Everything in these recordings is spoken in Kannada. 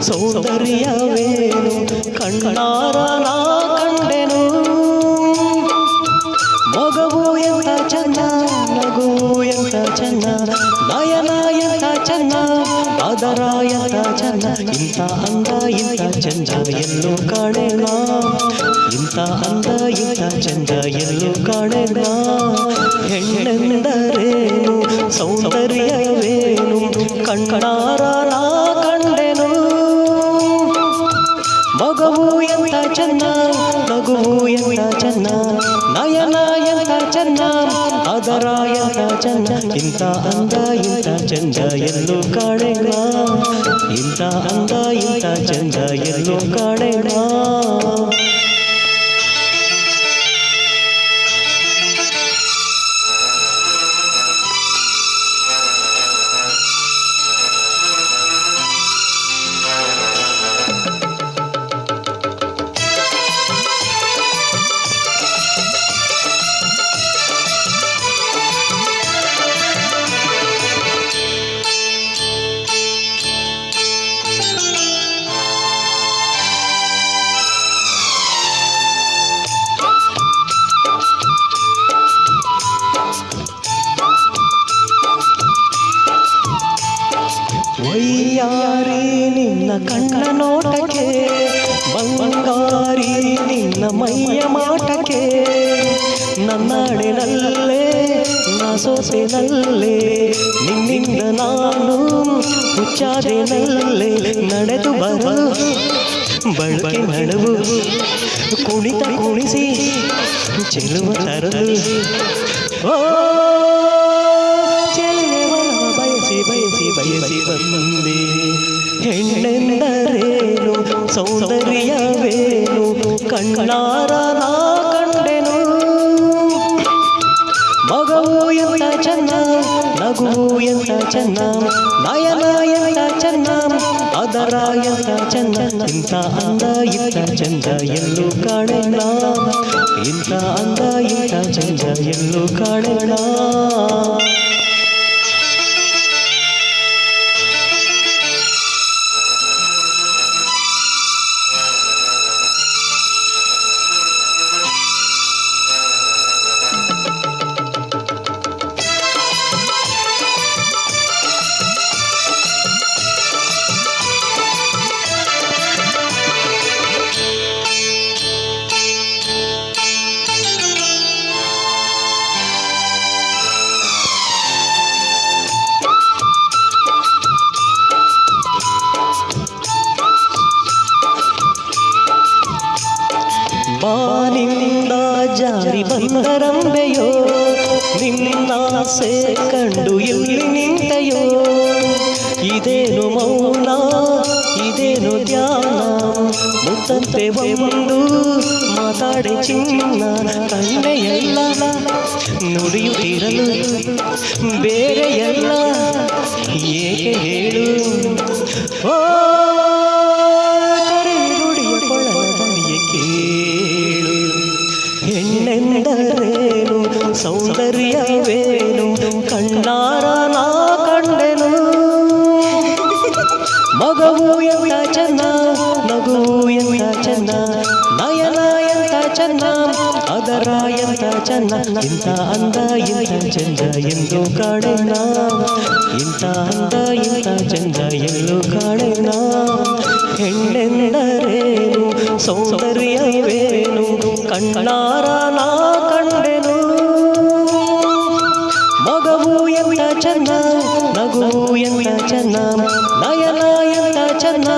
ಸೌಂದರ್ಯವೇನು ಕಣ್ಣಾರ ನಾ ಕಂಡೆನು. ಮಗವು ಎಂತ ಚೆನ್ನ, ನಗುವು ಎಂತ ಚೆನ್ನ, ನಯನ ಎಂತ ಚೆನ್ನ, ಅದರ ಎಂತ ಚೆನ್ನ. ಇಂಥ ಅಂದ ಇಂಥ ಚಂದ ಎಲ್ಲೂ ಕಾಣೆನ, ಇಂಥ ಅಂದ ಇಂಥ ಚಂದ ಎಲ್ಲೂ ಕಾಣೆನ. ಹೆಣ್ಣೆಂದರೇನು ಸೌಂದರ್ಯವೇನು ಕಣ್ಣಾರ ನಾ ಕಂಡೆನು. ಮಗವು ಎಂತ ಚೆನ್ನ, ನಗುವು ಎಂತ ಚೆನ್ನ, ನಯನ ಎಂತ ಚೆನ್ನ, ಅದರ ಎಂತ ಚೆನ್ನ. ಇಂಥ ಅಂದ ಇಂಥ ಚಂದ ಎಲ್ಲೂ ಕಾಣೆನ, ಇಂಥ ಅಂದ ಇಂಥ ಚಂದ ಎಲ್ಲೂ ಕಾಣೆನ. ವೈಯಾರಿ ನಿನ್ನ ಕಣ್ಣ ನೋಟಕ್ಕೆ, ಬಂಗಾರಿ ನಿನ್ನ ಮೈಯ ಮಾಟಕ್ಕೆ, ನನ್ನಡೆನಲ್ಲೇ ನಾ ಸೋಸೆನಲ್ಲೇ, ನಿನ್ನಿಂದ ನಾನು ಹುಚ್ಚಾದೆನಲ್ಲೇ. ನಡೆದು ಬರು ಬಳಕೆ ನಡುವು, ಕುಣಿತ ಕುಣಿಸಿ ಚೆಲುವ ತರಲು, ಓ ಬಯಸಿ ಬಯಸಿ ಬಂದೆ. ಹೆಣ್ಣೆಂದರೇನು ಸೌಂದರ್ಯವೇನು ಕಣ್ಣಾರ ನಾ ಕಂಡೆನು. ಮಗವು ಎಂತ ಚೆನ್ನ, ನಗುವು ಎಂತ ಚೆನ್ನ, ನಯನ ಎಂತ ಚೆನ್ನ, ಅದರ ಎಂತ ಚೆನ್ನ. ಇಂಥ ಅಂದ ಇಂಥ ಚಂದ ಎಲ್ಲೂ ಕಾಣೆನ, ಇಂಥ ಅಂದ ಇಂಥ ಚಂದ ಎಲ್ಲೂ ಕಾಣೆನ. ಬಾನಿಂದ ಜಾರಿ ಬಂದರಂಬೆಯೋ, ನಿನ್ನಾಸೆ ಕಂಡು ಎಲ್ಲಿ ನಿಂತೆಯೋ. ಇದೇನು ಮೌನ, ಇದೇನು ಧ್ಯಾನ, ಮುತ್ತಂತೆ ಒಂದು ಮಾತಾಡೆ ಚಿನ್ನ. ಕಣ್ಣೆ ಎಲ್ಲ ನುಡಿಯುತ್ತಿರಲು ಬೇರೆ ಎಲ್ಲ ಏಕೆ ಹೇಳು. ಓ ಹೆಣ್ಣೆಂದರೇನು ಸೌಂದರ್ಯವೇನು ಕಣ್ಣಾರ ನಾ ಕಂಡೆನು. ಮಗವು ಎಂತ ಚೆನ್ನ, ನಗುವು ಎಂತ ಚೆನ್ನ, ನಯನ ಎಂತ ಚೆನ್ನ, ಅದರ ಎಂತ ಚೆನ್ನ. ಇಂಥ ಅಂದ ಇಂಥ ಚಂದ ಎಂದು ಕಾಣೆನ, ಇಂಥ ಅಂದ ಇಂಥ ಚಂದ ಎಲ್ಲೂ ಕಾಣೆನ. ಹೆಣ್ಣೆಂದರೇನು ಸೌಂದರ್ಯವೇನು ಕಣ್ಣಾರ ನಾ ಕಂಡೆನು. ಮಗವು ಎಂತ ಚೆನ್ನ, ನಗುವು ಎಂತ ಚೆನ್ನ, ನಯನ ಎಂತ ಚೆನ್ನ,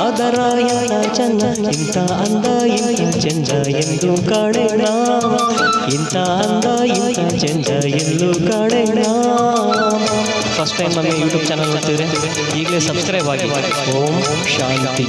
ಅದರ ಎಂತ ಚೆನ್ನ. ಇಂಥ ಅಂದ ಇಂಥ ಚಂದ ಎಂದು ಕಾಣೆನ, ಇಂಥ ಅಂದ ಇಂಥ ಚಂದ ಎಲ್ಲೂ ಕಾಣೆನ. ಫಸ್ಟ್ ಟೈಮ್ ನಮ್ಮ ಯೂಟ್ಯೂಬ್ ಚಾನಲ್ ನೋಡ್ತಿದ್ರೆ ಈಗಲೇ ಸಬ್ಸ್ಕ್ರೈಬ್ ಆಗಿ. ಓಂ ಶಾಂತಿ.